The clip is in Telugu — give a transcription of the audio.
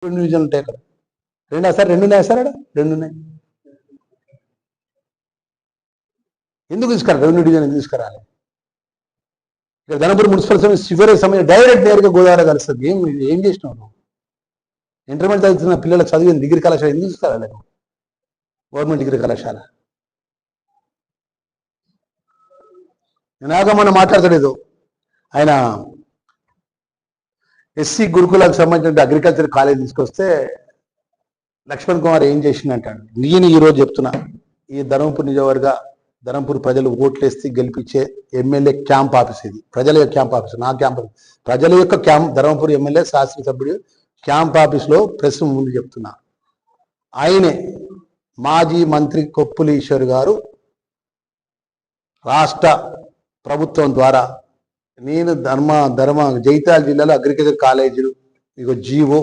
రెండు డివిజన్లు ఉంటాయి అక్కడ. రెండు సార్, రెండు ఉన్నాయి సార్, అక్కడ రెండు ఉన్నాయి. ఎందుకు తీసుకురా? రెవెన్యూ డివిజన్ ఎందుకు తీసుకురాలి? ఇక్కడ ధనపూర్ మున్సిపల్ సమయం చివరి సమయం డైరెక్ట్ నేరుగా గోదావరి కలుస్తుంది. ఏం చేసినావు నువ్వు? ఇంటర్మీడియట్ చదువుతున్న పిల్లల చదివిన డిగ్రీ కళాశాల ఎందుకు తీసుకురాలి? గవర్నమెంట్ డిగ్రీ కళాశాల నాగా మనం మాట్లాడతాడు. ఆయన ఎస్సీ గురుకులకు సంబంధించిన అగ్రికల్చర్ కాలేజ్ తీసుకొస్తే లక్ష్మణ్ కుమార్ ఏం చేసిందంటాడు. నేను ఈరోజు చెప్తున్నా, ఈ ధర్మపురి నియోజకవర్గ ధర్మపురి ప్రజలు ఓట్లేస్తే గెలిపించే ఎమ్మెల్యే క్యాంప్ ఆఫీస్ ఇది. ప్రజల యొక్క క్యాంప్ ఆఫీస్, నా క్యాంప్, ప్రజల యొక్క క్యాంప్. ధర్మపురి ఎమ్మెల్యే శాసనసభ్యుడు క్యాంప్ ఆఫీస్లో ప్రెస్ ముందు చెప్తున్నా. ఆయనే మాజీ మంత్రి కొప్పుల ఈశ్వర్ గారు రాష్ట్ర ప్రభుత్వం ద్వారా నేను జైతాల్ జిల్లాలో అగ్రికల్చర్ కాలేజీలు ఇగో జీవో